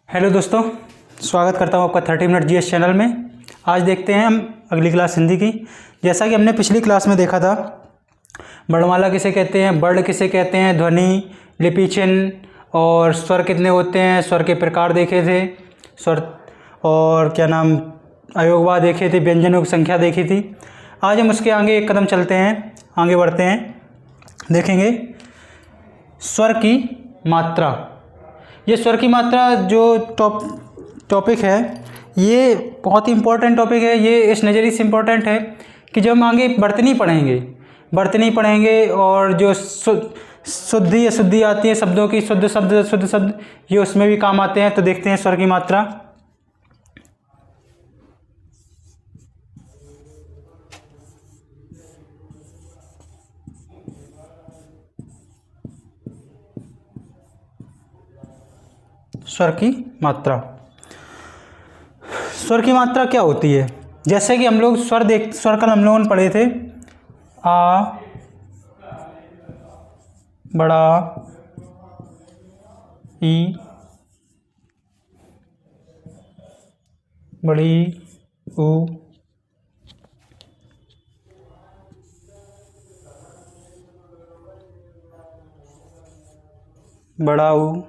Hello दोस्तों, स्वागत करता हूँ आपका 30 मिनट जीएस चैनल में। आज देखते हैं हम अगली क्लास हिंदी की। जैसा कि हमने पिछली क्लास में देखा था, वर्णमाला किसे कहते हैं, वर्ण किसे कहते हैं, ध्वनि, लिपि चिन्ह और स्वर कितने होते हैं, स्वर के प्रकार देखे थे, स्वर और अयोगवा देखे थे, व्यंजनों की संख्या देखी थी। आज हम उसके आगे एक कदम चलते हैं, आगे बढ़ते हैं, देखेंगे स्वर की मात्रा। ये स्वर की मात्रा जो टॉपिक है, ये बहुत ही इम्पोर्टेंट टॉपिक है। ये इस नज़रिए से इम्पोर्टेंट है कि जब हम आगे वर्तनी पढ़ेंगे और जो शुद्धि अशुद्धि आती है शब्दों की, शुद्ध शब्द अशुद्ध शब्द, ये उसमें भी काम आते हैं। तो देखते हैं स्वर की मात्रा। स्वर की मात्रा क्या होती है? जैसे कि हम लोग स्वर कल हम लोगों ने पढ़े थे, आ बड़ा, ई बड़ी, ऊ बड़ा, ऊ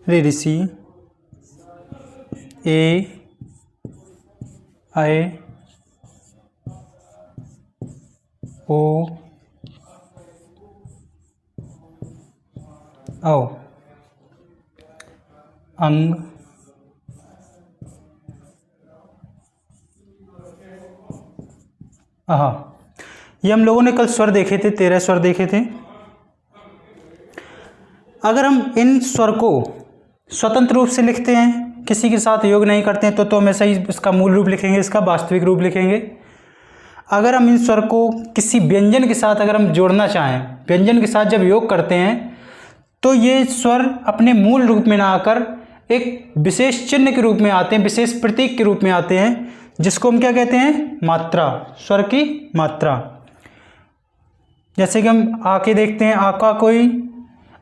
रे ऋषि, ए आए, ओ औ, अंग, आहा। ये हम लोगों ने कल स्वर देखे थे, 13 स्वर देखे थे। अगर हम इन स्वर को स्वतंत्र रूप से लिखते हैं, किसी के साथ योग नहीं करते हैं, तो हमेशा ही इसका मूल रूप लिखेंगे, इसका वास्तविक रूप लिखेंगे। अगर हम इन स्वर को किसी व्यंजन के साथ अगर हम जोड़ना चाहें, व्यंजन के साथ जब योग करते हैं, तो ये स्वर अपने मूल रूप में ना आकर एक विशेष चिन्ह के रूप में आते हैं, विशेष प्रतीक के रूप में आते हैं, जिसको हम क्या कहते हैं? मात्रा, स्वर की मात्रा। जैसे कि हम आके देखते हैं,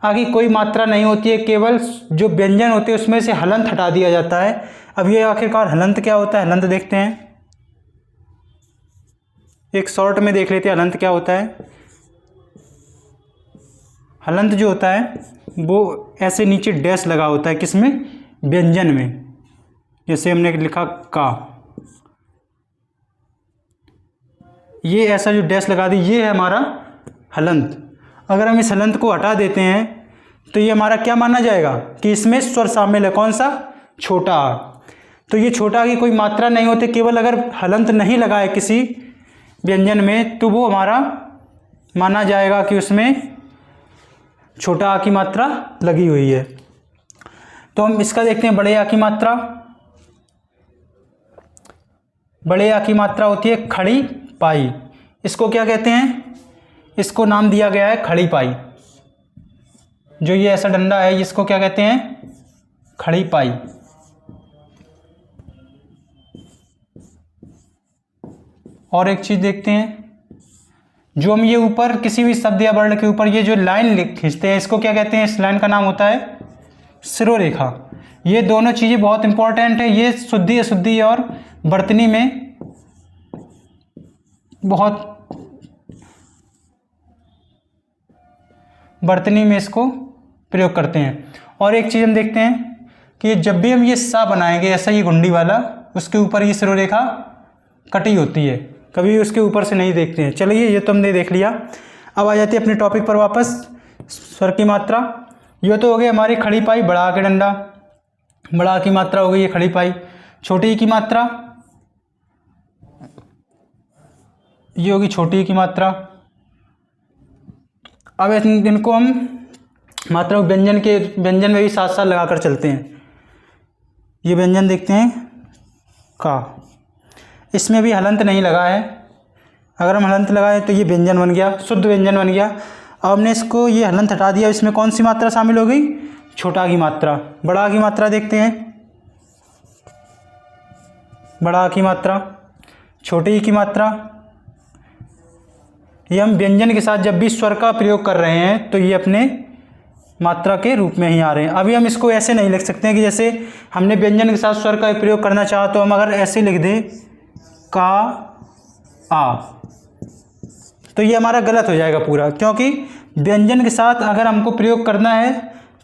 आगे कोई मात्रा नहीं होती है, केवल जो व्यंजन होते हैं उसमें से हलंत हटा दिया जाता है। अब ये आखिरकार हलंत क्या होता है? हलंत देखते हैं, एक शॉर्ट में देख लेते हैं हलंत क्या होता है। हलंत जो होता है वो ऐसे नीचे डैश लगा होता है, किसमें? व्यंजन में। जैसे हमने लिखा का, ये ऐसा जो डैश लगा दी, ये है हमारा हलंत। अगर हम इस हलंत को हटा देते हैं तो ये हमारा क्या माना जाएगा कि इसमें स्वर शामिल है। कौन सा? छोटा आ। तो ये छोटा आ की कोई मात्रा नहीं होती, केवल अगर हलंत नहीं लगा है किसी व्यंजन में तो वो हमारा माना जाएगा कि उसमें छोटा आ की मात्रा लगी हुई है। तो हम इसका देखते हैं, बड़े आ की मात्रा। बड़े आ की मात्रा होती है खड़ी पाई। इसको क्या कहते हैं? इसको नाम दिया गया है खड़ी पाई। जो ये ऐसा डंडा है, इसको क्या कहते हैं? खड़ी पाई। और एक चीज देखते हैं, जो हम ये ऊपर किसी भी शब्द या वर्ण के ऊपर ये जो लाइन खींचते हैं, इसको क्या कहते हैं? इस लाइन का नाम होता है शिरोरेखा। ये दोनों चीजें बहुत इंपॉर्टेंट है। ये शुद्धि अशुद्धि और वर्तनी में इसको प्रयोग करते हैं। और एक चीज़ हम देखते हैं कि जब भी हम ये सा बनाएंगे, ऐसा ये गुंडी वाला, उसके ऊपर ये शिरोरेखा कटी होती है, कभी उसके ऊपर से नहीं देखते हैं। चलिए, ये तो हमने देख लिया। अब आ जाते हैं अपने टॉपिक पर वापस। स्वर की मात्रा ये तो हो गई हमारी खड़ी पाई, बड़ा के डंडा, बड़ा की मात्रा हो गई ये खड़ी पाई। छोटी की मात्रा ये होगी छोटी की मात्रा। अब इनको हम मात्रा व्यंजन में भी साथ साथ लगाकर चलते हैं। ये व्यंजन देखते हैं का, इसमें भी हलंत नहीं लगा है। अगर हम हलंत लगाए तो ये व्यंजन बन गया, शुद्ध व्यंजन बन गया। अब हमने इसको ये हलंत हटा दिया, इसमें कौन सी मात्रा शामिल हो गई? छोटा की मात्रा। बड़ा की मात्रा देखते हैं, बड़ा की मात्रा, छोटी की मात्रा। ये हम व्यंजन के साथ जब भी स्वर का प्रयोग कर रहे हैं तो ये अपने मात्रा के रूप में ही आ रहे हैं। अभी हम इसको ऐसे नहीं लिख सकते हैं कि जैसे हमने व्यंजन के साथ स्वर का प्रयोग करना चाहा तो हम अगर ऐसे लिख दें का आ, तो ये हमारा गलत हो जाएगा पूरा, क्योंकि व्यंजन के साथ अगर हमको प्रयोग करना है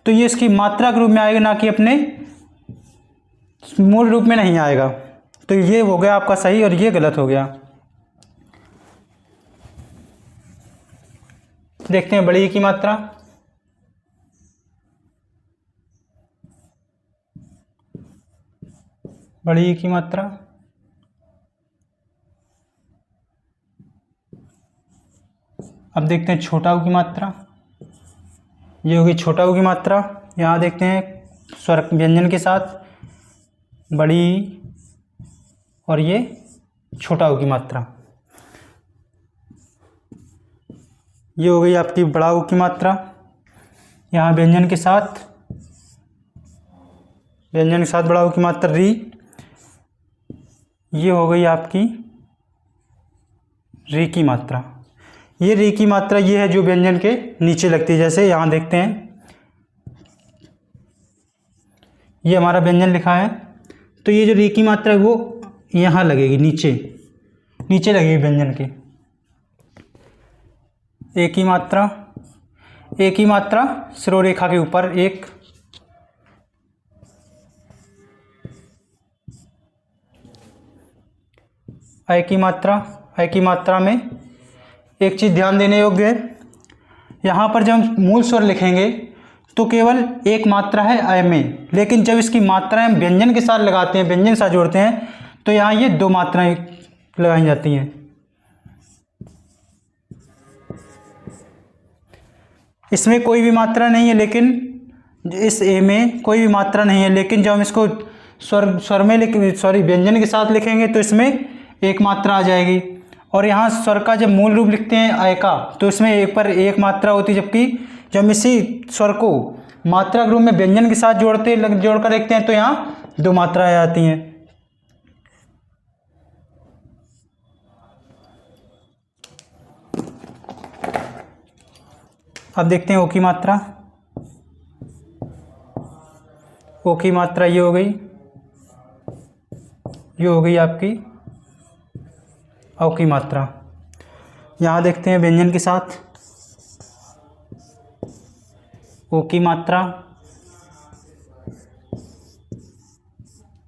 तो ये इसकी मात्रा के रूप में आएगा, ना कि अपने मूल रूप में नहीं आएगा। तो ये हो गया आपका सही और ये गलत हो गया। देखते हैं बड़ी ई की मात्रा। बड़ी ई की मात्रा अब देखते हैं छोटा ऊ की मात्रा। ये होगी छोटा ऊ की मात्रा। यहाँ देखते हैं स्वर व्यंजन के साथ बड़ी ई और ये छोटा ऊ की मात्रा। ये हो गई आपकी बड़ा ऊ की मात्रा। यहाँ व्यंजन के साथ बड़ा ऊ की मात्रा री। ये हो गई आपकी री की मात्रा। ये री की मात्रा ये है जो व्यंजन के नीचे लगती है। जैसे यहाँ देखते हैं ये हमारा व्यंजन लिखा है, तो ये जो री की मात्रा है वो यहाँ लगेगी, नीचे लगेगी व्यंजन के। ए की मात्रा शिरोरेखा के ऊपर एक। ऐ की मात्रा में एक चीज़ ध्यान देने योग्य है, यहाँ पर जब हम मूल स्वर लिखेंगे तो केवल एक मात्रा है ऐ में, लेकिन जब इसकी मात्राएं हम व्यंजन के साथ लगाते हैं, व्यंजन के साथ जोड़ते हैं, तो यहाँ ये दो मात्राएं लगाई जाती हैं। इसमें कोई भी मात्रा नहीं है, लेकिन इस ए में कोई भी मात्रा नहीं है, लेकिन जब हम इसको स्वर में व्यंजन के साथ लिखेंगे तो इसमें एक मात्रा आ जाएगी। और यहाँ स्वर का जब मूल रूप लिखते हैं ऐ का, तो इसमें एक पर एक मात्रा होती है, जबकि जब हम इसी स्वर को मात्रा के रूप में व्यंजन के साथ जोड़कर लिखते हैं तो यहाँ दो मात्राएं आती हैं। अब देखते हैं ओ की मात्रा। ओ की मात्रा ये हो गई आपकी औ की मात्रा। यहाँ देखते हैं व्यंजन के साथ ओ की मात्रा,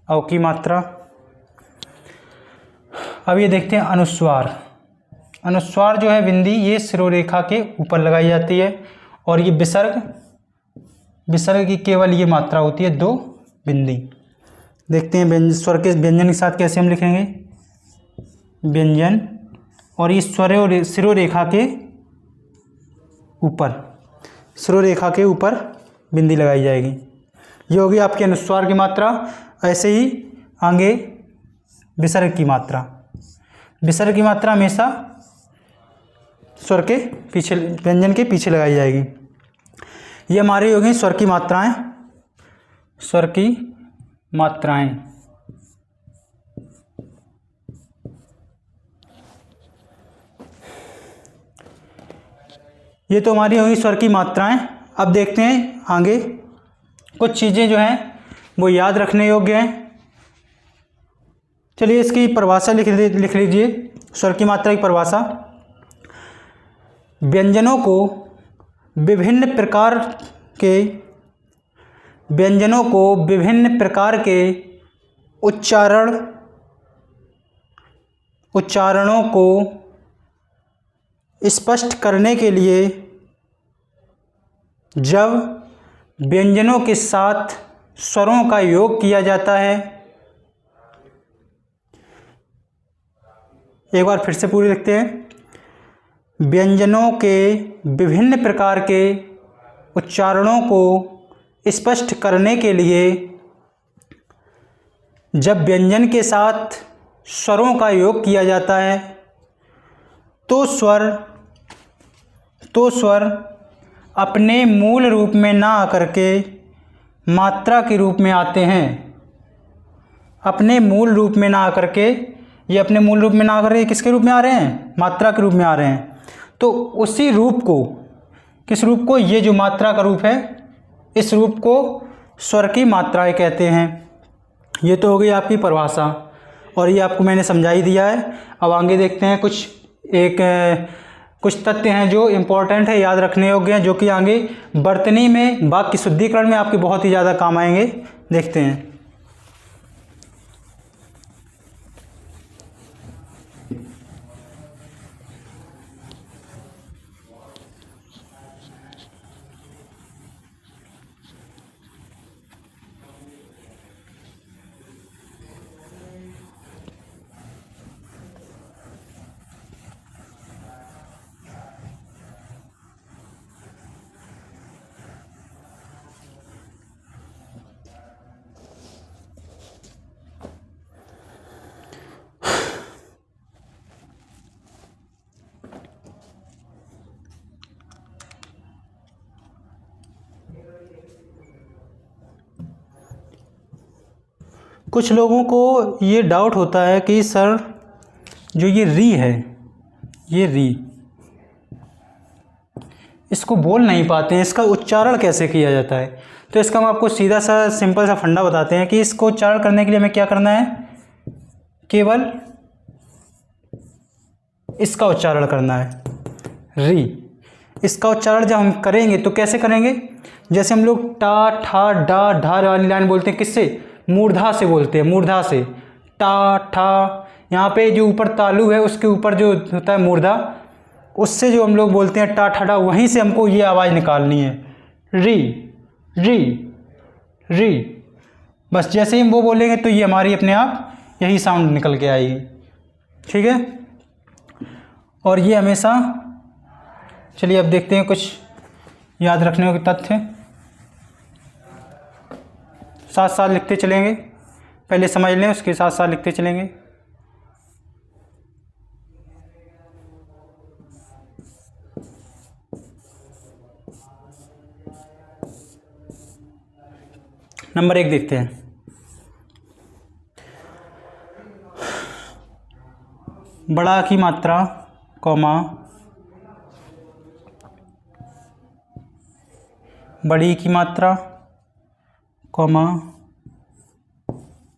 औ की मात्रा। अब ये देखते हैं अनुस्वार। अनुस्वार जो है बिंदी, ये शिरोरेखा के ऊपर लगाई जाती है, और ये विसर्ग की केवल ये मात्रा होती है, दो बिंदी। देखते हैं स्वर के व्यंजन के साथ कैसे हम लिखेंगे। व्यंजन और ये शिरोरेखा के ऊपर बिंदी लगाई जाएगी। ये होगी आपके अनुस्वार की मात्रा। ऐसे ही आगे विसर्ग की मात्रा। विसर्ग की मात्रा हमेशा स्वर के पीछे, व्यंजन के पीछे लगाई जाएगी। ये हमारी होगी स्वर की मात्राएं। ये तो हमारी होगी स्वर की मात्राएं। अब देखते हैं आगे कुछ चीज़ें जो हैं वो याद रखने योग्य हैं। चलिए इसकी परिभाषा लिख लीजिए। स्वर की मात्रा की परिभाषा: व्यंजनों को विभिन्न प्रकार के उच्चारणों को स्पष्ट करने के लिए जब व्यंजनों के साथ स्वरों का योग किया जाता है। एक बार फिर से पूरी लिखते हैं। व्यंजनों के विभिन्न प्रकार के उच्चारणों को स्पष्ट करने के लिए जब व्यंजन के साथ स्वरों का योग किया जाता है तो स्वर अपने मूल रूप में ना आकर के मात्रा के रूप में आते हैं। अपने मूल रूप में ना आकर के, ये अपने मूल रूप में ना आकर के किसके रूप में आ रहे हैं? मात्रा के रूप में आ रहे हैं। तो उसी रूप को, किस रूप को? ये जो मात्रा का रूप है इस रूप को स्वर की मात्राएं कहते हैं। ये तो हो गई आपकी परिभाषा और ये आपको मैंने समझा ही दिया है। अब आगे देखते हैं कुछ तथ्य हैं जो इम्पोर्टेंट है, याद रखने योग्य हैं, जो कि आगे वर्तनी में वाक्य शुद्धिकरण में आपके बहुत ही ज़्यादा काम आएंगे। देखते हैं। कुछ लोगों को ये डाउट होता है कि सर जो ये री है, ये री, इसको बोल नहीं पाते हैं, इसका उच्चारण कैसे किया जाता है। तो इसका हम आपको सीधा सा सिंपल सा फंडा बताते हैं कि इसको उच्चारण करने के लिए हमें क्या करना है, केवल इसका उच्चारण करना है, री। इसका उच्चारण जब हम करेंगे तो कैसे करेंगे, जैसे हम लोग टा ठा डा ढा वाली लाइन बोलते हैं, किससे, मूर्धा से बोलते हैं, मूर्धा से। टा ठा, यहाँ पे जो ऊपर तालु है उसके ऊपर जो होता है मूर्धा, उससे जो हम लोग बोलते हैं टा ठा डा, वहीं से हमको ये आवाज़ निकालनी है, री री री। बस जैसे ही हम वो बोलेंगे तो ये हमारी अपने आप यही साउंड निकल के आएगी। ठीक है। और ये हमेशा, चलिए अब देखते हैं कुछ याद रखने के तथ्य, साथ साथ लिखते चलेंगे, पहले समझ लें उसके साथ साथ लिखते चलेंगे। नंबर 1 देखते हैं। बड़ा की मात्रा कॉमा बड़ी की मात्रा कॉमा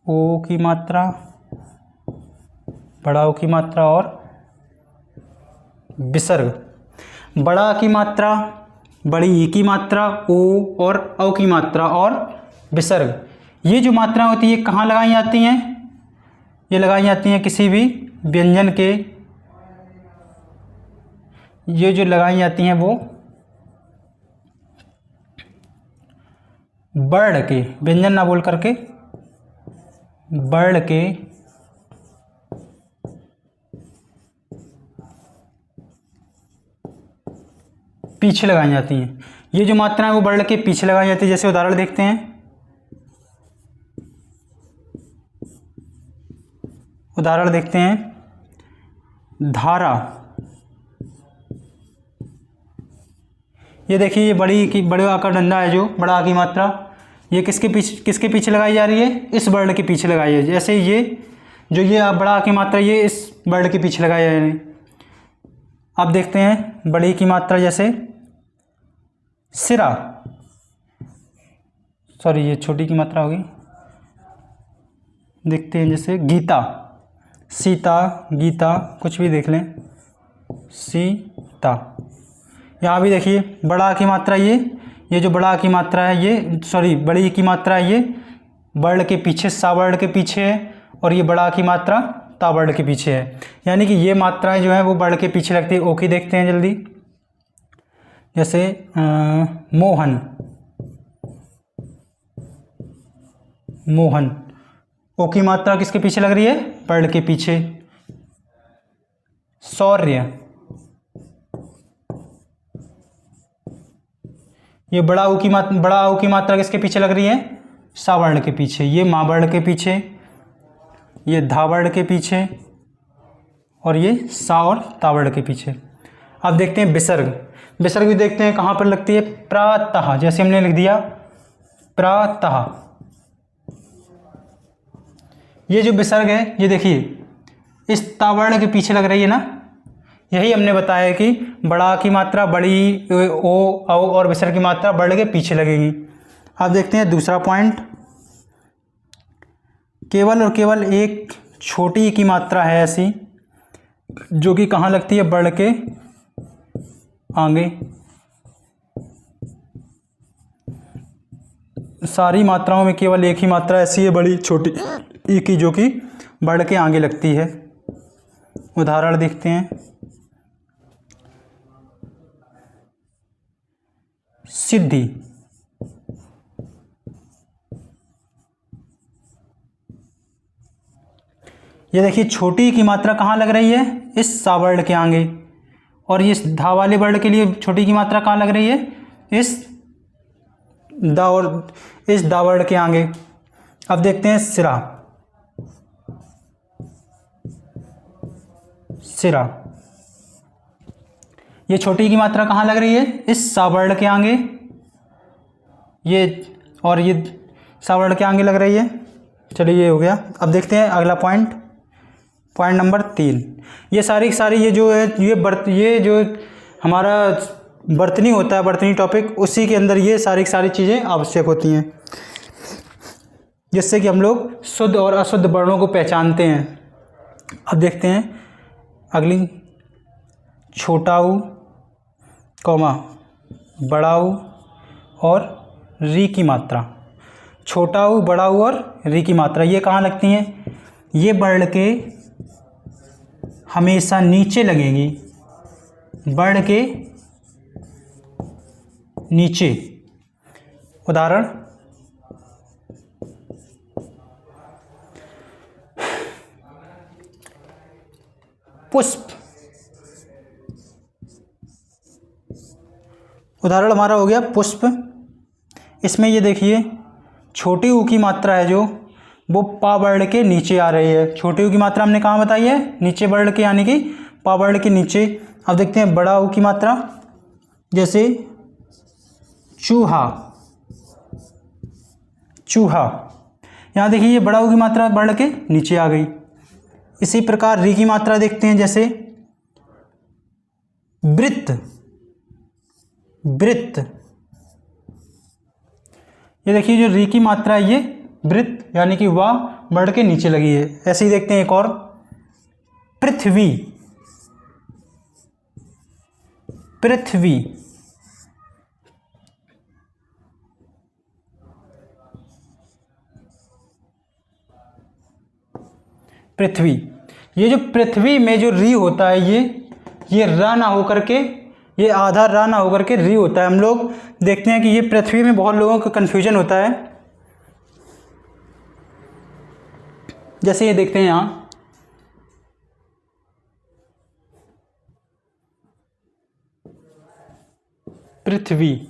ओ की मात्रा, बड़ा ओ की मात्रा और विसर्ग। बड़ा की मात्रा, बड़ी ई की मात्रा, ओ और औ की मात्रा और विसर्ग। ये जो मात्रा होती है कहाँ लगाई जाती हैं, ये लगाई जाती हैं किसी भी व्यंजन के, ये जो लगाई जाती हैं वो वर्ण के, व्यंजन ना बोल करके वर्ण के पीछे लगाई जाती हैं। ये जो मात्रा है वो वर्ण के पीछे लगाई जाती है। जैसे उदाहरण देखते हैं, उदाहरण देखते हैं, धारा। ये देखिए, ये बड़े आकार डंडा है, जो बड़ा की मात्रा, ये किसके पीछे लगाई जा रही है, इस वर्ण के पीछे लगाई है। जैसे ये जो ये बड़ा की मात्रा, ये इस वर्ण के पीछे लगाई जा रही है। अब देखते हैं बड़ी की मात्रा, जैसे सिरा, सॉरी ये छोटी की मात्रा होगी। देखते हैं जैसे गीता, सीता, गीता, कुछ भी देख लें, सीता। यहाँ भी देखिए बड़ा की मात्रा, ये जो बड़ा की मात्रा है, ये सॉरी बड़ी की मात्रा है, ये वर्ण के पीछे, सा वर्ण के पीछे है, और ये बड़ा की मात्रा ता वर्ण के पीछे है। यानी कि ये मात्राएं जो है वो वर्ण के पीछे लगती है। ओ की देखते हैं जल्दी, जैसे मोहन, मोहन, ओ की मात्रा किसके पीछे लग रही है, वर्ण के पीछे। शौर्य, ये बड़ा ऊ की मात्रा किसके पीछे लग रही है, सा वर्ण के पीछे। ये मा वर्ण के पीछे, ये धा वर्ण के पीछे, और ये सा और ता वर्ण के पीछे। अब देखते हैं विसर्ग। विसर्ग भी देखते हैं कहाँ पर लगती है, प्रातः, जैसे हमने लिख दिया प्रातः। ये जो विसर्ग है, ये देखिए इस ता वर्ण के पीछे लग रही है ना। यही हमने बताया कि बड़ा की मात्रा, बड़ी ओ औ और विसर्ग की मात्रा वर्ण के पीछे लगेगी। अब देखते हैं दूसरा पॉइंट, केवल और केवल एक छोटी की मात्रा है ऐसी जो कि कहाँ लगती है, बढ़ के आगे। सारी मात्राओं में केवल एक ही मात्रा ऐसी है बड़ी छोटी ई की जो कि बढ़ के आगे लगती है। उदाहरण देखते हैं, सिद्धि। ये देखिए छोटी की मात्रा कहाँ लग रही है, इस सा वर्ण के आगे, और इस धा वाले वर्ण के लिए छोटी की मात्रा कहाँ लग रही है, इस दा और इस दा वर्ण के आगे। अब देखते हैं सिरा। सिरा, ये छोटी की मात्रा कहाँ लग रही है, इस सा वर्ण के आगे, ये और ये सा वर्ण के आगे लग रही है। चलिए ये हो गया। अब देखते हैं अगला पॉइंट, पॉइंट नंबर 3। ये सारी ये जो है ये जो हमारा बर्तनी होता है, बर्तनी टॉपिक, उसी के अंदर ये सारी चीज़ें आवश्यक होती हैं जिससे कि हम लोग शुद्ध और अशुद्ध वर्णों को पहचानते हैं। अब देखते हैं अगली, छोटा ऊ, कॉमा, बड़ा ऊ और री की मात्रा। छोटा ऊ, बड़ा ऊ और री की मात्रा ये कहाँ लगती हैं, ये वर्ण के हमेशा नीचे लगेंगी, वर्ण के नीचे। उदाहरण, पुष्प। उदाहरण हमारा हो गया पुष्प। इसमें ये देखिए छोटी ऊ की मात्रा है जो वो पा वर्ण के नीचे आ रही है। छोटी ऊ की मात्रा हमने कहाँ बताई है, नीचे वर्ण के, यानी कि पा वर्ण के नीचे। अब देखते हैं बड़ा ऊ की मात्रा, जैसे चूहा। चूहा, यहाँ देखिए ये बड़ा ऊ की मात्रा वर्ण के नीचे आ गई। इसी प्रकार री की मात्रा देखते हैं, जैसे वृत्त। वृत्त, ये देखिए जो री की मात्रा है ये वृत्त, यानी कि वाह बढ़ के नीचे लगी है। ऐसे ही देखते हैं एक और, पृथ्वी। पृथ्वी, पृथ्वी, ये जो पृथ्वी में जो री होता है ये रा ना होकर के, ये आधा रा ना होकर के री होता है। हम लोग देखते हैं कि ये पृथ्वी में बहुत लोगों को कन्फ्यूजन होता है। जैसे ये देखते हैं यहाँ, पृथ्वी,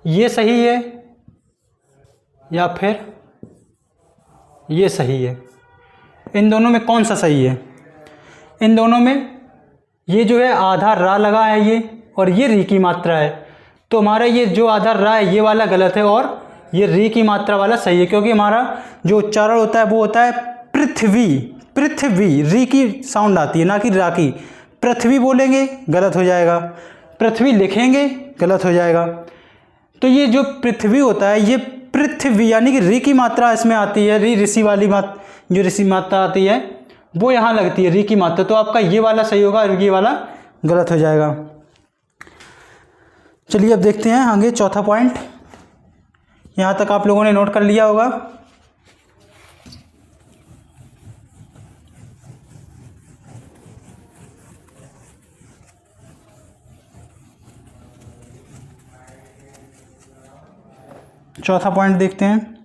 ये सही है या फिर ये सही है, इन दोनों में कौन सा सही है? इन दोनों में ये जो है आधा रा लगा है ये, और ये री की मात्रा है, तो हमारा ये जो आधा रा है ये वाला गलत है और ये री की मात्रा वाला सही है, क्योंकि हमारा जो उच्चारण होता है वो होता है पृथ्वी। पृथ्वी, री की साउंड आती है, ना कि रा की। पृथ्वी बोलेंगे गलत हो जाएगा, पृथ्वी लिखेंगे गलत हो जाएगा। तो ये जो पृथ्वी होता है ये पृथ्वी, यानी कि री की मात्रा इसमें आती है, री ऋषि वाली जो ऋषि मात्रा आती है वो यहाँ लगती है, री की मात्रा। तो आपका ये वाला सही होगा और ये वाला गलत हो जाएगा। चलिए अब देखते हैं आगे चौथा पॉइंट। यहाँ तक आप लोगों ने नोट कर लिया होगा। चौथा पॉइंट देखते हैं,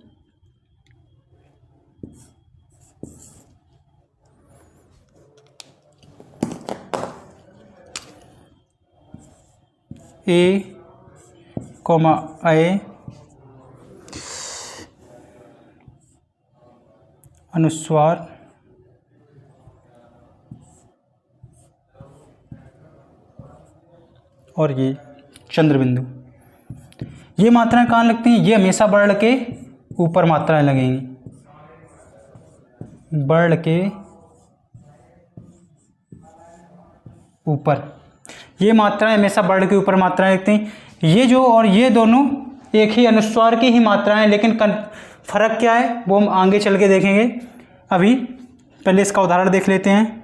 ए कॉमा ए अनुस्वार और ये चंद्र बिंदु। ये मात्राएं कहाँ लगती हैं? ये हमेशा वर्ण के ऊपर मात्राएं लगेंगी, वर्ण के ऊपर। ये मात्राएं हमेशा वर्ण के ऊपर मात्राएं लगती हैं। ये जो और ये दोनों एक ही अनुस्वार की ही मात्राएं, लेकिन फर्क क्या है वो हम आगे चल के देखेंगे। अभी पहले इसका उदाहरण देख लेते हैं।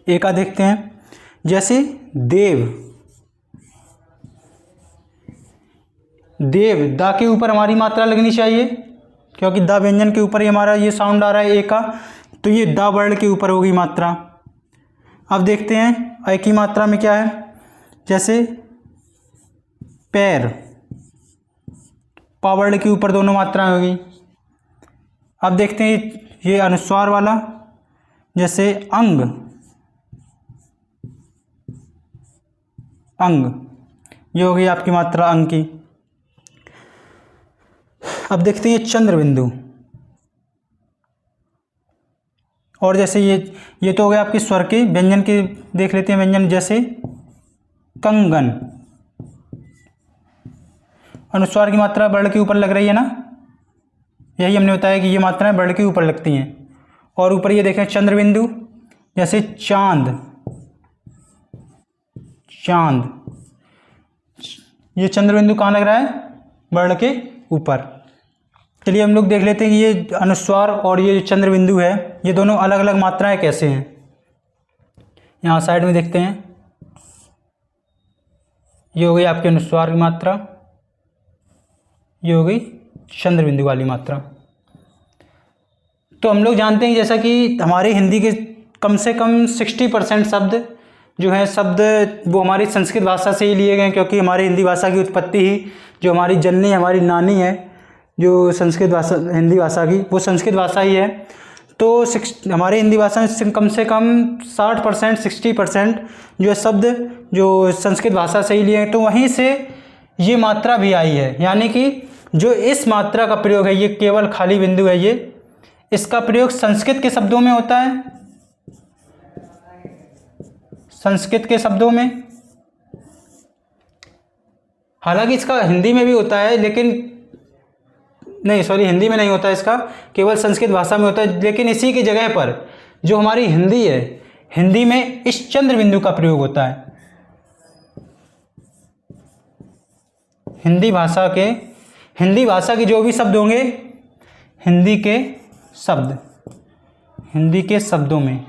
एक का देखते हैं, जैसे देव, देव दा के ऊपर हमारी मात्रा लगनी चाहिए, क्योंकि दा व्यंजन के ऊपर ही हमारा ये साउंड आ रहा है ए का, तो ये दा वर्ण के ऊपर होगी मात्रा। अब देखते हैं अ की मात्रा में क्या है, जैसे पैर, पा वर्ण के ऊपर दोनों मात्राएं होगी। अब देखते हैं ये अनुस्वार वाला, जैसे अंग, अंग, ये हो गई आपकी मात्रा अंग की। अब देखते हैं चंद्र बिंदु, और जैसे ये तो हो गया आपके स्वर के, व्यंजन के देख लेते हैं व्यंजन, जैसे कंगन, अनुस्वार की मात्रा वर्ण के ऊपर लग रही है ना, यही हमने बताया कि ये मात्राएं वर्ण के ऊपर लगती हैं। और ऊपर ये देखें चंद्र बिंदु, जैसे चांद, चांद, ये चंद्र बिंदु कहाँ लग रहा है, वर्ण के ऊपर। चलिए हम लोग देख लेते हैं कि ये अनुस्वार और ये जो चंद्र बिंदु है, ये दोनों अलग अलग मात्राएं कैसे हैं। यहाँ साइड में देखते हैं, ये हो गई आपके अनुस्वार की मात्रा, ये हो गई चंद्र बिंदु वाली मात्रा। तो हम लोग जानते हैं जैसा कि हमारे हिंदी के कम से कम 60% शब्द जो हैं, शब्द वो हमारी संस्कृत भाषा से ही लिए गए, क्योंकि हमारी हिंदी भाषा की उत्पत्ति ही, जो हमारी जननी हमारी नानी है जो संस्कृत भाषा, हिंदी भाषा की, वो संस्कृत भाषा ही है। तो हमारी हिंदी भाषा में कम से कम 60% 60% जो शब्द जो संस्कृत भाषा से ही लिए हैं, तो वहीं से ये मात्रा भी आई है। यानी कि जो इस मात्रा का प्रयोग है, ये केवल खाली बिंदु है, ये इसका प्रयोग संस्कृत के शब्दों में होता है, संस्कृत के शब्दों में। हालांकि इसका हिंदी में भी होता है, लेकिन नहीं, सॉरी, हिंदी में नहीं होता है इसका, केवल संस्कृत भाषा में होता है। लेकिन इसी की जगह पर जो हमारी हिंदी है, हिंदी में इस चंद्र बिंदु का प्रयोग होता है। हिंदी भाषा के जो भी शब्द होंगे, हिंदी के शब्दों में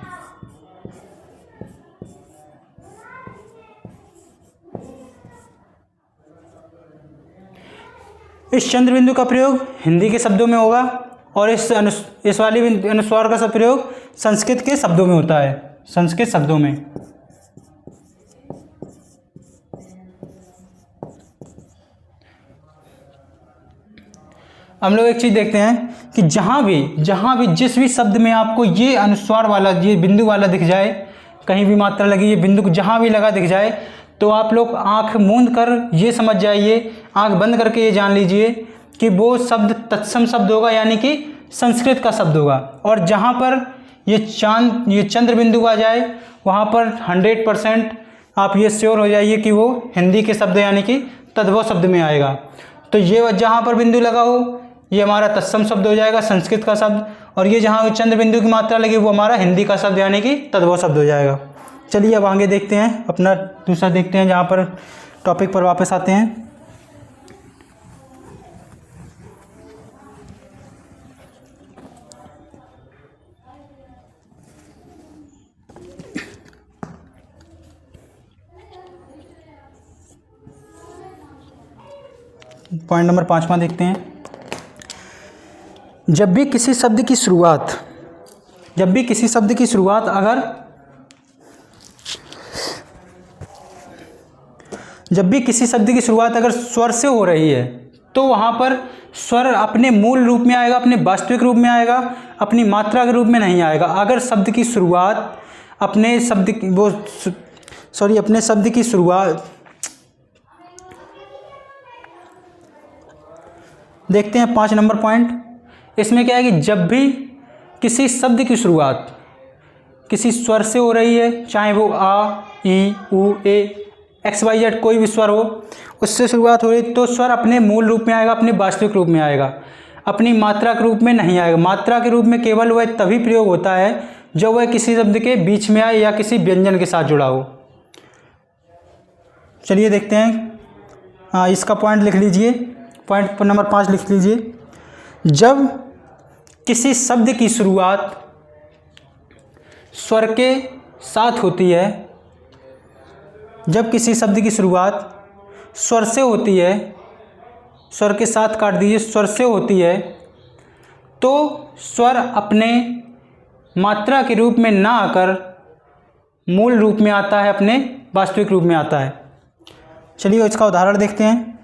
इस चंद्र बिंदु का प्रयोग हिंदी के शब्दों में होगा, और इस वाली अनुस्वार का प्रयोग संस्कृत के शब्दों में होता है, संस्कृत शब्दों में। हम लोग एक चीज़ देखते हैं कि जहाँ भी जिस भी शब्द में आपको ये अनुस्वार वाला, ये बिंदु वाला दिख जाए, कहीं भी मात्रा लगी, ये बिंदु जहाँ भी लगा दिख जाए, तो आप लोग आंख मूंद कर ये समझ जाइए, आंख बंद करके ये जान लीजिए कि वो शब्द तत्सम शब्द होगा, यानी कि संस्कृत का शब्द होगा। और जहाँ पर ये चंद्र बिंदु आ जाए, वहाँ पर 100% आप ये श्योर हो जाइए कि वो हिंदी के शब्द यानी कि तद्भव शब्द में आएगा। तो ये जहाँ पर बिंदु लगा हो, ये हमारा तत्सम शब्द हो जाएगा, संस्कृत का शब्द, और ये जहाँ चंद्र बिंदु की मात्रा लगी वो हमारा हिंदी का शब्द यानी कि तद्भव शब्द हो जाएगा। चलिए अब आगे देखते हैं, अपना दूसरा देखते हैं, जहाँ पर टॉपिक पर वापस आते हैं। पॉइंट नंबर 5वां देखते हैं। जब भी किसी शब्द की शुरुआत अगर स्वर से हो रही है, तो वहाँ पर स्वर अपने मूल रूप में आएगा, अपने वास्तविक रूप में आएगा, अपनी मात्रा के रूप में नहीं आएगा। अगर शब्द की शुरुआत अपने शब्द की शुरुआत देखते हैं 5 नंबर पॉइंट। इसमें क्या है कि जब भी किसी शब्द की शुरुआत किसी स्वर से हो रही है, चाहे वो आ, ई, उ, ए, XYZ कोई भी स्वर हो, उससे शुरुआत हो रही, तो स्वर अपने मूल रूप में आएगा, अपने वास्तविक रूप में आएगा, अपनी मात्रा के रूप में नहीं आएगा। मात्रा के रूप में केवल वह तभी प्रयोग होता है जब वह किसी शब्द के बीच में आए या किसी व्यंजन के साथ जुड़ा हो। चलिए देखते हैं। हाँ, इसका पॉइंट लिख लीजिए, पॉइंट नंबर 5 लिख लीजिए। जब किसी शब्द की शुरुआत स्वर के साथ होती है, जब किसी शब्द की शुरुआत स्वर से होती है, स्वर के साथ काट दीजिए, स्वर से होती है, तो स्वर अपने मात्रा के रूप में ना आकर मूल रूप में आता है, अपने वास्तविक रूप में आता है। चलिए इसका उदाहरण देखते हैं।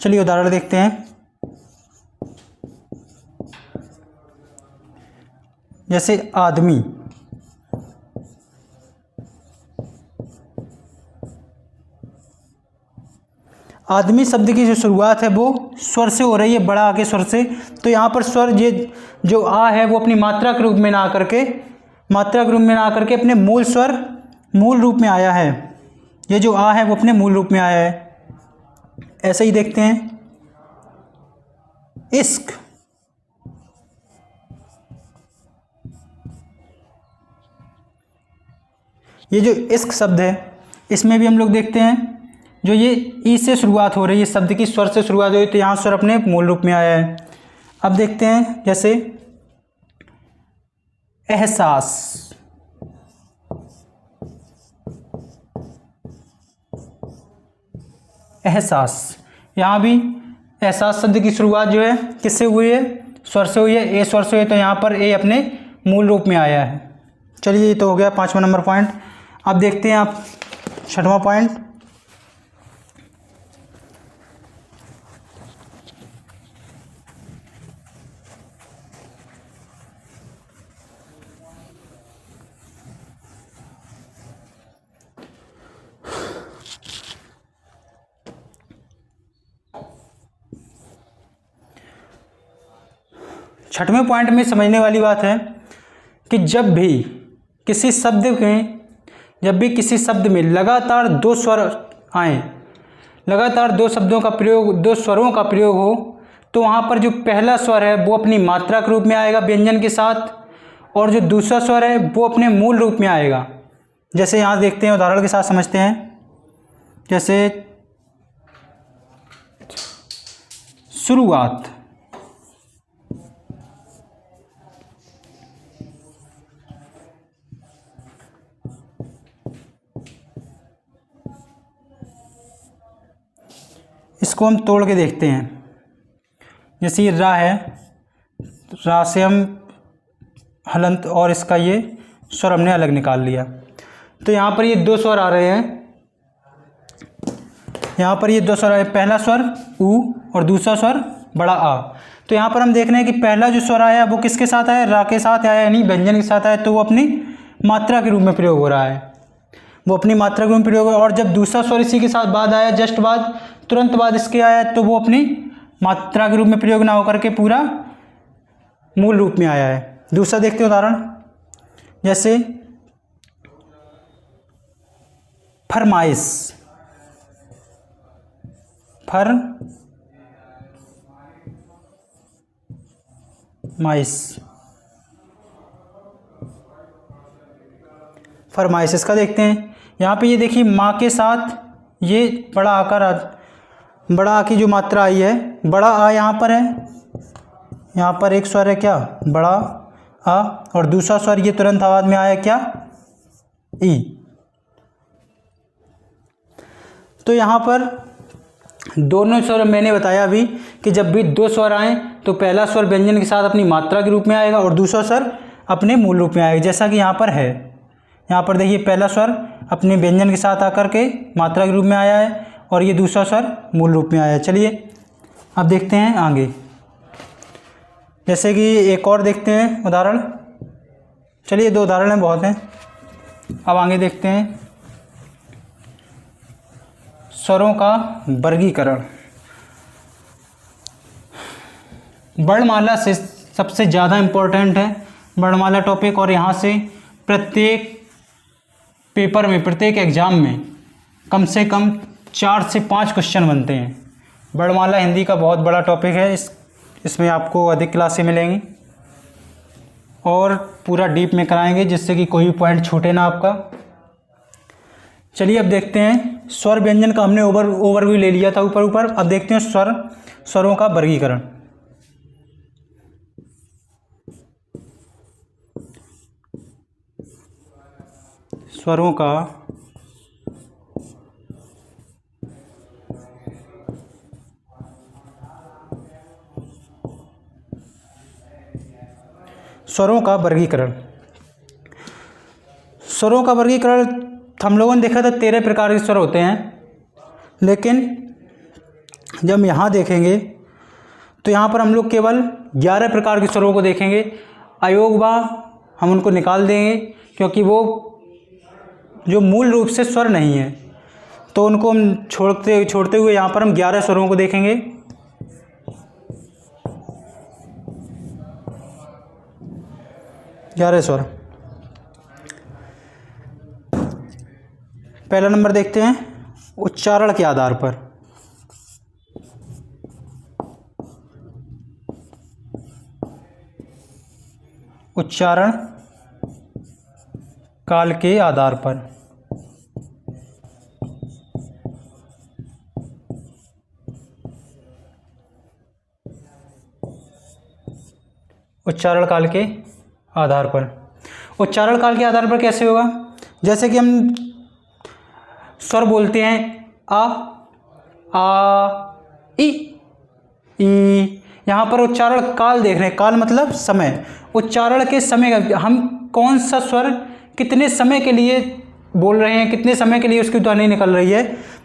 चलिए उदाहरण देखते हैं। जैसे आदमी, आदमी शब्द की जो शुरुआत है वो स्वर से हो रही है, बड़ा आ के स्वर से। तो यहाँ पर स्वर ये जो आ है वो अपनी मात्रा के रूप में ना आकर के, मात्रा के रूप में ना आकर के अपने मूल स्वर, मूल रूप में आया है। ये जो आ है वो अपने मूल रूप में आया है। ऐसे ही देखते हैं इश्क, ये जो इश्क शब्द है इसमें भी हम लोग देखते हैं जो ये ई से शुरुआत हो रही है, शब्द की स्वर से शुरुआत हो रही है, तो यहाँ स्वर अपने मूल रूप में आया है। अब देखते हैं जैसे एहसास, एहसास, यहाँ भी एहसास शब्द की शुरुआत जो है किससे हुई है, स्वर से हुई है, ए स्वर से हुई है, तो यहाँ पर ए अपने मूल रूप में आया है। चलिए ये तो हो गया 5वां नंबर पॉइंट। अब देखते हैं आप 6वां पॉइंट। छठवें पॉइंट में समझने वाली बात है कि जब भी किसी शब्द में लगातार 2 स्वर आए, लगातार 2 शब्दों का प्रयोग, 2 स्वरों का प्रयोग हो, तो वहाँ पर जो पहला स्वर है वो अपनी मात्रा के रूप में आएगा व्यंजन के साथ, और जो दूसरा स्वर है वो अपने मूल रूप में आएगा। जैसे यहाँ देखते हैं, उदाहरण के साथ समझते हैं। जैसे शुरुआत, इसको हम तोड़ के देखते हैं। जैसे ये रा है, रा से हम हलंत और इसका ये स्वर हमने अलग निकाल लिया, तो यहाँ पर ये 2 स्वर आ रहे हैं। यहाँ पर ये 2 स्वर आए, पहला स्वर ऊ और दूसरा स्वर बड़ा आ। तो यहाँ पर हम देख रहे हैं कि पहला जो स्वर आया वो किसके साथ आया, रा के साथ आया, यानी व्यंजन के साथ आया, तो वो अपनी मात्रा के रूप में प्रयोग हो रहा है, वो अपनी मात्रा के रूप में प्रयोग हो रहा है। और जब दूसरा स्वर इसी के साथ बाद आया, जस्ट बाद, तुरंत बाद इसके आया, तो वो अपनी मात्रा के रूप में प्रयोग ना होकर के पूरा मूल रूप में आया है। दूसरा देखते हैं उदाहरण। जैसे फरमाइश, फरमाइश, इसका देखते हैं। यहाँ पे ये देखिए माँ के साथ ये बड़ा आकार, बड़ा आ की जो मात्रा आई है, बड़ा आ यहाँ पर है, यहाँ पर एक स्वर है क्या, बड़ा आ, और दूसरा स्वर ये तुरंत आवाज में आया क्या, ई। तो यहाँ पर दोनों स्वर मैंने बताया अभी कि जब भी 2 स्वर आए तो पहला स्वर व्यंजन के साथ अपनी मात्रा के रूप में आएगा और दूसरा स्वर अपने मूल रूप में आएगा, जैसा कि यहाँ पर है। यहाँ पर देखिए पहला स्वर अपने व्यंजन के साथ आकर के मात्रा के रूप में आया है और ये दूसरा स्वर मूल रूप में आया है। चलिए अब देखते हैं आगे। जैसे कि एक और देखते हैं उदाहरण। चलिए 2 उदाहरण हैं, बहुत हैं। अब आगे देखते हैं स्वरों का वर्गीकरण। वर्णमाला से सबसे ज़्यादा इम्पोर्टेंट है वर्णमाला टॉपिक, और यहाँ से प्रत्येक पेपर में, प्रत्येक एग्ज़ाम में कम से कम 4 से 5 क्वेश्चन बनते हैं। वर्णमाला हिंदी का बहुत बड़ा टॉपिक है, इसमें आपको अधिक क्लासें मिलेंगी और पूरा डीप में कराएंगे जिससे कि कोई भी पॉइंट छूटे ना आपका। चलिए अब देखते हैं, स्वर व्यंजन का हमने ओवरव्यू ले लिया था ऊपर। अब देखते हैं स्वरों का वर्गीकरण। स्वरों का वर्गीकरण। स्वरों का वर्गीकरण हम लोगों ने देखा था 13 प्रकार के स्वर होते हैं, लेकिन जब हम यहाँ देखेंगे तो यहाँ पर हम लोग केवल 11 प्रकार के स्वरों को देखेंगे। अयोगवा हम उनको निकाल देंगे क्योंकि वो जो मूल रूप से स्वर नहीं है, तो उनको हम छोड़ते हुए यहाँ पर हम 11 स्वरों को देखेंगे। ग्यारह स्वर। पहला नंबर देखते हैं उच्चारण के आधार पर। उच्चारण काल के आधार पर। उच्चारण काल के आधार पर। उच्चारण काल के आधार पर कैसे होगा? जैसे कि हम स्वर बोलते हैं आ, ई, यहाँ पर उच्चारण काल देख रहे हैं। काल मतलब समय। उच्चारण के समय का, हम कौन सा स्वर कितने समय के लिए बोल रहे हैं, कितने समय के लिए उसकी ध्वनि निकल रही है,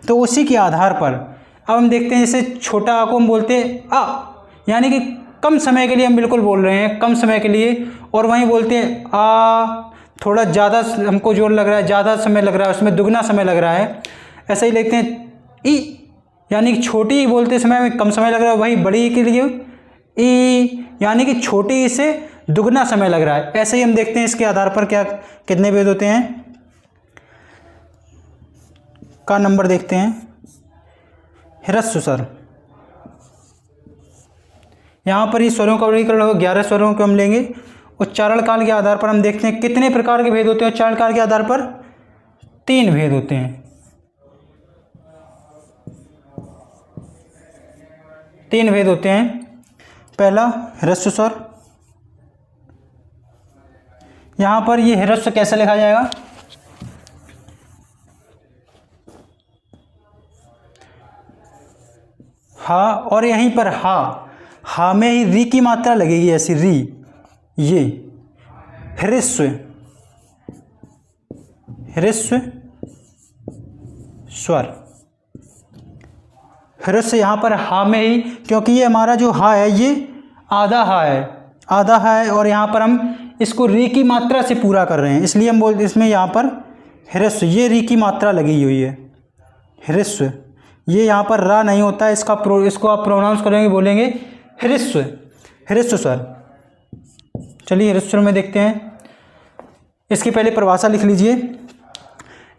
तो उसी के आधार पर अब हम देखते हैं। जैसे छोटा आ को हम बोलते हैं आ, यानी कि कम समय के लिए हम बिल्कुल बोल रहे हैं, कम समय के लिए। और वहीं बोलते हैं आ, थोड़ा ज़्यादा हमको जोर लग रहा है, ज़्यादा समय लग रहा है, उसमें दुगना समय लग रहा है। ऐसा ही लिखते हैं ई, यानी कि छोटी बोलते समय में कम समय लग रहा है। वहीं बड़ी के लिए ई, यानी कि छोटी से दुगना समय लग रहा है। ऐसे ही हम देखते हैं इसके आधार पर क्या कितने भेद होते हैं का नंबर देखते हैं। ह्रस्व स्वर, यहाँ पर ही स्वरों का वर्गीकरण होगा। 11 स्वरों को हम लेंगे। उच्चारण काल के आधार पर हम देखते हैं कितने प्रकार के भेद होते हैं। उच्चारण काल के आधार पर 3 भेद होते हैं। 3 भेद होते हैं। पहला ह्रस्व स्वर। यहाँ पर ये ह्रस्व कैसे लिखा जाएगा? हा, और यहीं पर हा में ही री की मात्रा लगेगी, ऐसी री। ये ह्रस्व स्वर। ह्रस्व यहाँ पर हा में ही, क्योंकि ये हमारा जो हा है ये आधा हा है और यहाँ पर हम इसको री की मात्रा से पूरा कर रहे हैं, इसलिए हम बोलते इसमें यहाँ पर ह्रस्व, ये री की मात्रा लगी हुई है। ह्रस्व, ये यहाँ पर रा नहीं होता है, इसको आप प्रोनाउंस करेंगे, बोलेंगे ह्रस्व स्वर। चलिए ह्रस्व में देखते हैं। इसकी पहले परिभाषा लिख लीजिए।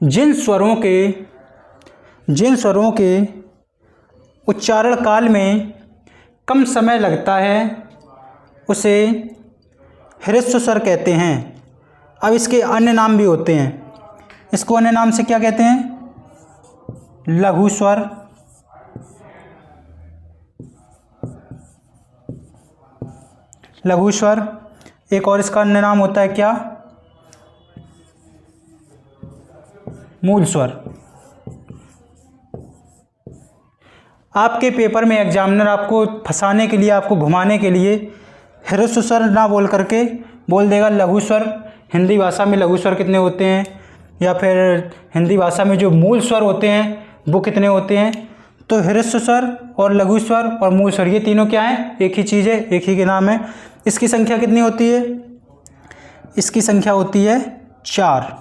जिन स्वरों के उच्चारण काल में कम समय लगता है उसे ह्रस्व स्वर कहते हैं। अब इसके अन्य नाम भी होते हैं। इसको अन्य नाम से क्या कहते हैं? लघु स्वर, एक और इसका अन्य नाम होता है क्या? मूल स्वर। आपके पेपर में एग्जामिनर आपको फंसाने के लिए, आपको घुमाने के लिए ह्रस्व स्वर ना बोल करके बोल देगा लघु स्वर। हिंदी भाषा में लघु स्वर कितने होते हैं, या फिर हिंदी भाषा में जो मूल स्वर होते हैं वो कितने होते हैं? तो ह्रस्व स्वर और लघु स्वर और मूल स्वर, ये तीनों क्या है? एक ही चीज़ है, एक ही के नाम है। इसकी संख्या कितनी होती है? इसकी संख्या होती है 4।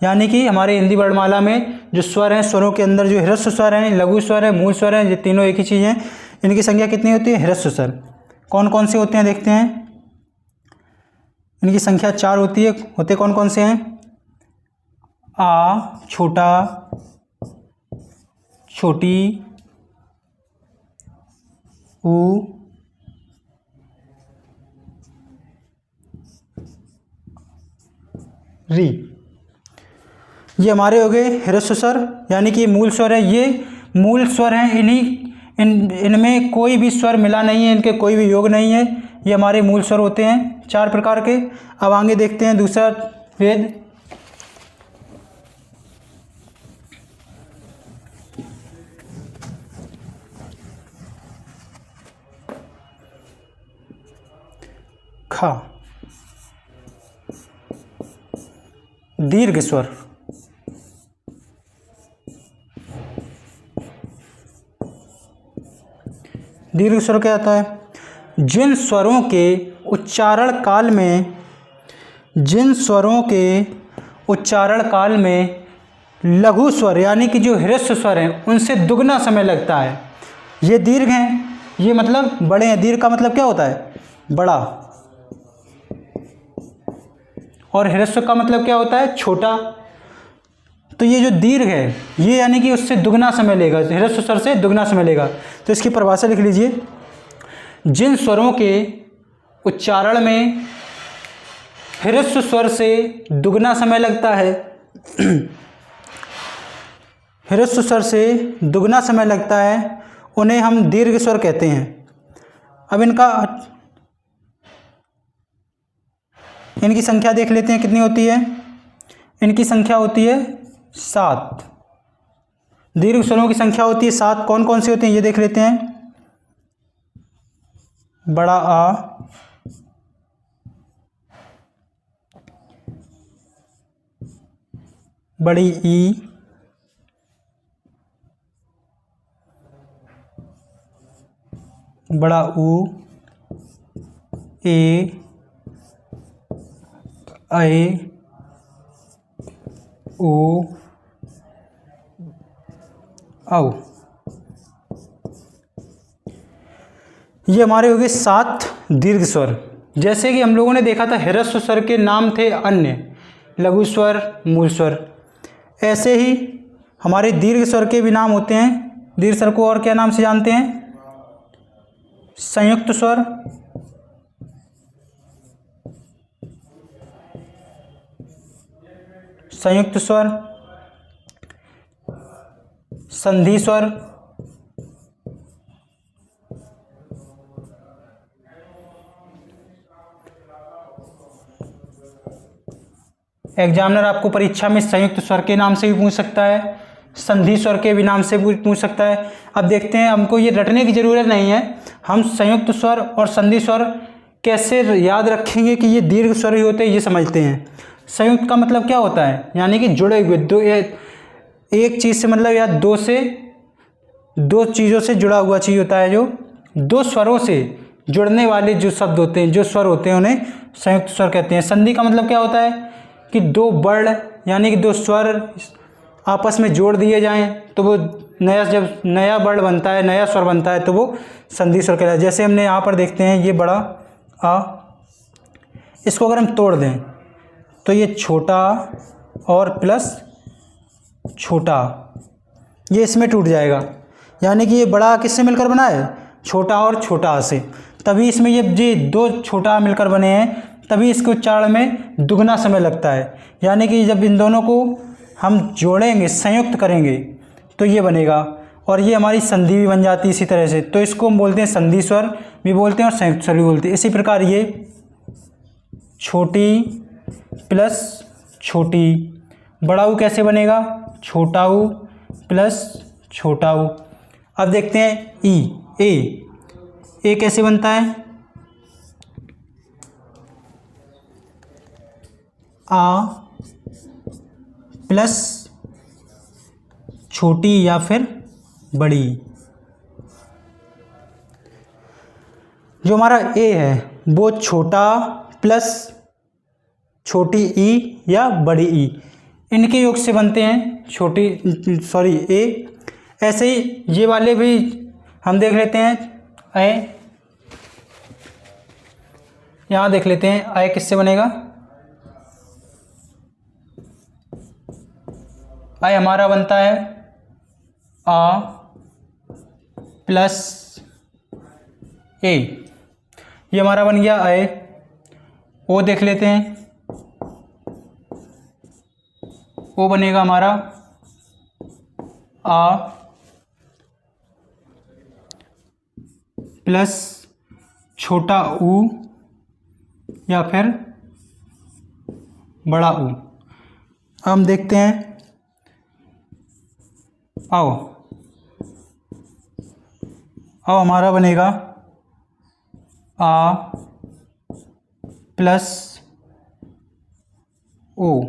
यानी कि हमारे हिंदी वर्णमाला में जो स्वर हैं, स्वरों के अंदर जो ह्रस्व स्वर हैं, लघु स्वर है, मूल स्वर है, ये तीनों एक ही चीज़ हैं। इनकी संख्या कितनी होती है? ह्रस्व स्वर कौन कौन से होते हैं देखते हैं। इनकी संख्या 4 होती है। होते कौन कौन से हैं? आ छोटा, छोटी, ऊ, री। ये हमारे हो गए ह्रस्व स्वर, यानी कि मूल स्वर है। ये मूल स्वर हैं, इनमें कोई भी स्वर मिला नहीं है, इनके कोई भी योग नहीं है। ये हमारे मूल स्वर होते हैं 4 प्रकार के। अब आगे देखते हैं दूसरा वेद। खा, दीर्घ स्वर। दीर्घ स्वर क्या आता है? जिन स्वरों के उच्चारण काल में लघु स्वर यानी कि जो ह्रस्व स्वर हैं उनसे दुगना समय लगता है, ये दीर्घ हैं। ये मतलब बड़े हैं। दीर्घ का मतलब क्या होता है? बड़ा। और ह्रस्व का मतलब क्या होता है? छोटा। तो ये जो दीर्घ है ये यानी कि उससे दुगना समय लेगा, ह्रस्व स्वर से दुगना समय लेगा। तो इसकी परिभाषा लिख लीजिए। जिन स्वरों के उच्चारण में ह्रस्व स्वर से दुगना समय लगता है, ह्रस्व स्वर से दुगना समय लगता है, उन्हें हम दीर्घ स्वर कहते हैं। अब इनकी संख्या देख लेते हैं कितनी होती है। इनकी संख्या होती है 7। दीर्घ स्वरों की संख्या होती है 7। कौन कौन से होते हैं ये देख लेते हैं। बड़ा आ, बड़ी ई, बड़ा ऊ, ए, ऐ, ओ, औ। ये हमारे हो गए 7 दीर्घ स्वर। जैसे कि हम लोगों ने देखा था ह्रस्व स्वर के नाम थे अन्य, लघु स्वर, मूल स्वर। ऐसे ही हमारे दीर्घ स्वर के भी नाम होते हैं। दीर्घ स्वर को और क्या नाम से जानते हैं? संयुक्त स्वर, संयुक्त स्वर, संधि स्वर, एग्जामिनर आपको परीक्षा में संयुक्त स्वर के नाम से भी पूछ सकता है, संधि स्वर के भी नाम से पूछ सकता है। अब देखते हैं, हमको ये रटने की ज़रूरत नहीं है। हम संयुक्त स्वर और संधि स्वर कैसे याद रखेंगे कि ये दीर्घ स्वर ही होते हैं, ये समझते हैं। संयुक्त का मतलब क्या होता है? यानी कि जुड़े हुए, दो एक चीज़ से मतलब या दो चीज़ों से जुड़ा हुआ चीज़ होता है। जो दो स्वरों से जुड़ने वाले जो शब्द होते हैं, जो स्वर होते हैं, उन्हें संयुक्त स्वर कहते हैं। संधि का मतलब क्या होता है? कि दो वर्ण यानी कि दो स्वर आपस में जोड़ दिए जाएं तो वो जब नया वर्ण बनता है, नया स्वर बनता है, तो वो संधि स्वर कहलाता है। जैसे हमने यहाँ पर देखते हैं ये बड़ा आ, इसको अगर हम तोड़ दें तो ये छोटा और प्लस छोटा, ये इसमें टूट जाएगा। यानी कि ये बड़ा किससे मिलकर बना है? छोटा और छोटा से। तभी इसमें ये दो छोटा मिलकर बने हैं, तभी इसके उच्चारण में दुगना समय लगता है। यानी कि जब इन दोनों को हम जोड़ेंगे, संयुक्त करेंगे, तो ये बनेगा। और ये हमारी संधि भी बन जाती है इसी तरह से। तो इसको हम बोलते हैं संधि स्वर भी बोलते हैं और संयुक्त स्वर भी बोलते हैं। इसी प्रकार ये छोटी प्लस छोटी, बड़ा ऊ कैसे बनेगा? छोटा ऊ प्लस छोटा ऊ। अब देखते हैं ई, ए कैसे बनता है? आ प्लस छोटी या फिर बड़ी। जो हमारा ए है वो छोटा प्लस छोटी ई या बड़ी ई, इनके योग से बनते हैं ए। ऐसे ही ये वाले भी हम देख लेते हैं। ए यहाँ देख लेते हैं आय किससे बनेगा। आय हमारा बनता है आ प्लस ए, ये हमारा बन गया आय। ओ देख लेते हैं, ओ बनेगा हमारा आ प्लस छोटा ऊ या फिर बड़ा ऊ। हम देखते हैं, आओ हमारा बनेगा आ प्लस ओ।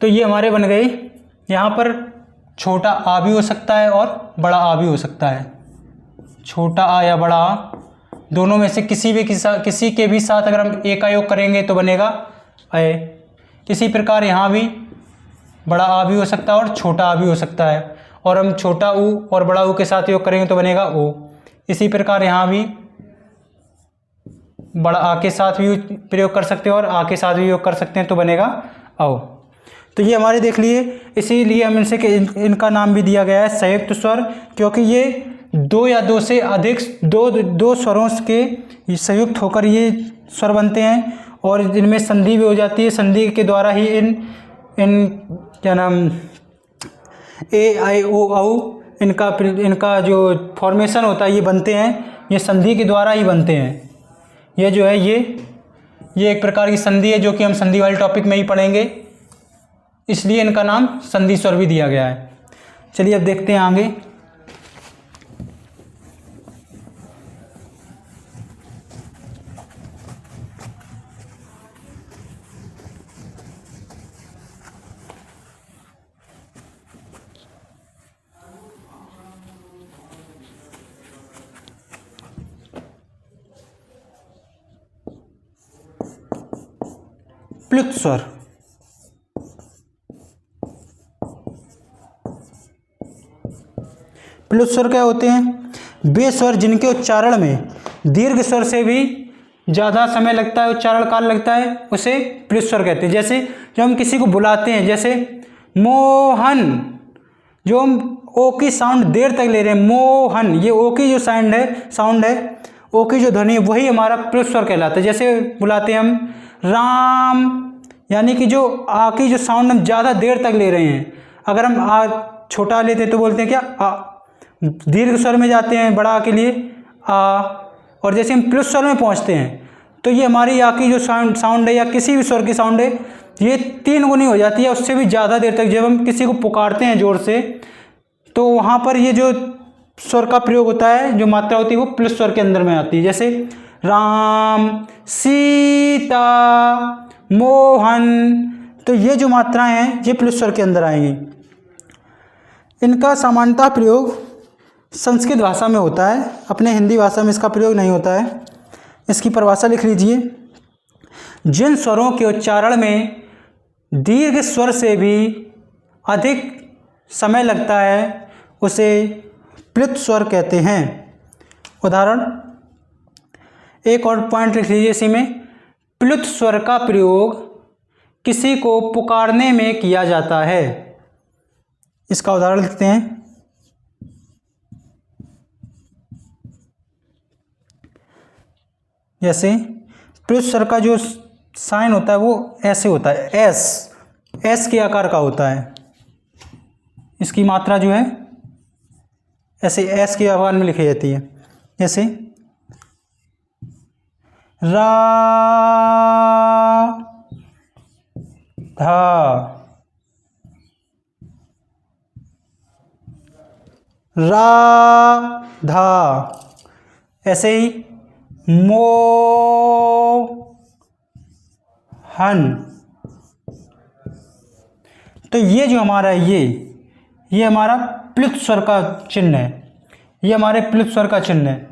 तो ये हमारे बन गए। यहाँ पर छोटा आ भी हो सकता है और बड़ा आ भी हो सकता है। छोटा आ या बड़ा आ, दोनों में से किसी के भी साथ अगर हम ए का योग करेंगे तो बनेगा अय। इसी प्रकार यहाँ भी बड़ा आ भी हो सकता है और छोटा आ भी हो सकता है, और हम छोटा ऊ और बड़ा ऊ के साथ योग करेंगे तो बनेगा ओ। इसी प्रकार यहाँ भी बड़ा आ के साथ भी प्रयोग कर सकते हैं और आ के साथ भी योग कर सकते हैं तो बनेगा आओ। तो ये हमारे देख लिए, इसीलिए हम इनका नाम भी दिया गया है संयुक्त स्वर, क्योंकि ये दो या दो से अधिक दो स्वरों के संयुक्त होकर ये स्वर बनते हैं, और इनमें संधि भी हो जाती है। संधि के द्वारा ही इन क्या नाम ए आई ओ औ इनका जो फॉर्मेशन होता है ये बनते हैं, ये संधि के द्वारा ही बनते हैं। ये जो है ये एक प्रकार की संधि है, जो कि हम संधि वाले टॉपिक में ही पढ़ेंगे, इसलिए इनका नाम संधि स्वर भी दिया गया है। चलिए अब देखते हैं आगे। प्लुत स्वर। प्लुत स्वर क्या होते हैं? वे स्वर जिनके उच्चारण में दीर्घ स्वर से भी ज़्यादा समय लगता है, उच्चारण काल लगता है, उसे प्लुत स्वर कहते हैं। जैसे जब हम किसी को बुलाते हैं, जैसे मोहन, जो हम ओ की साउंड देर तक ले रहे हैं, मोहन, ये ओ की जो साउंड है, ओ की जो ध्वनि है, वही हमारा प्लुत स्वर कहलाता है। जैसे बुलाते हैं हम राम, यानी कि जो आ की जो साउंड हम ज़्यादा देर तक ले रहे हैं। अगर हम आ छोटा लेते हैं तो बोलते हैं क्या आ, दीर्घ स्वर में जाते हैं बड़ा आ के लिए आ, और जैसे हम प्लुत स्वर में पहुंचते हैं तो ये हमारी आ की जो साउंड है या किसी भी स्वर की साउंड है, ये 3 गुनी हो जाती है, उससे भी ज़्यादा देर तक। जब हम किसी को पुकारते हैं ज़ोर से, तो वहाँ पर ये जो स्वर का प्रयोग होता है, जो मात्रा होती है, वो प्लुत स्वर के अंदर में आती है। जैसे राम, सीता, मोहन, तो ये जो मात्राएं हैं ये प्लुत स्वर के अंदर आएंगी। इनका सामान्यतः प्रयोग संस्कृत भाषा में होता है, अपने हिंदी भाषा में इसका प्रयोग नहीं होता है। इसकी परिभाषा लिख लीजिए। जिन स्वरों के उच्चारण में दीर्घ स्वर से भी अधिक समय लगता है उसे प्लुत स्वर कहते हैं। उदाहरण, एक और पॉइंट लिख लीजिए इसी में। प्लुत स्वर का प्रयोग किसी को पुकारने में किया जाता है। इसका उदाहरण लिखते हैं। जैसे प्लुत स्वर का जो साइन होता है वो ऐसे होता है, एस के आकार का होता है। इसकी मात्रा जो है ऐसे एस के आकार में लिखी जाती है। जैसे रा, धा, रा, धा। ऐसे ही मो, हन। तो ये जो हमारा ये हमारा प्लुत स्वर का चिन्ह है, ये हमारे प्लुत स्वर का चिन्ह है।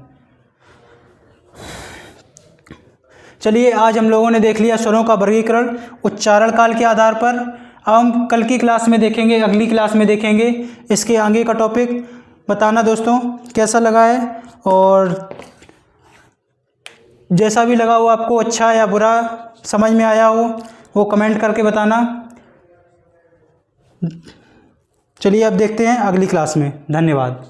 चलिए, आज हम लोगों ने देख लिया स्वरों का वर्गीकरण उच्चारण काल के आधार पर। अब हम कल की क्लास में देखेंगे, अगली क्लास में देखेंगे इसके आगे का टॉपिक बताना दोस्तों कैसा लगा है, और जैसा भी लगा हो आपको, अच्छा या बुरा समझ में आया हो, वो कमेंट करके बताना। चलिए अब देखते हैं अगली क्लास में। धन्यवाद।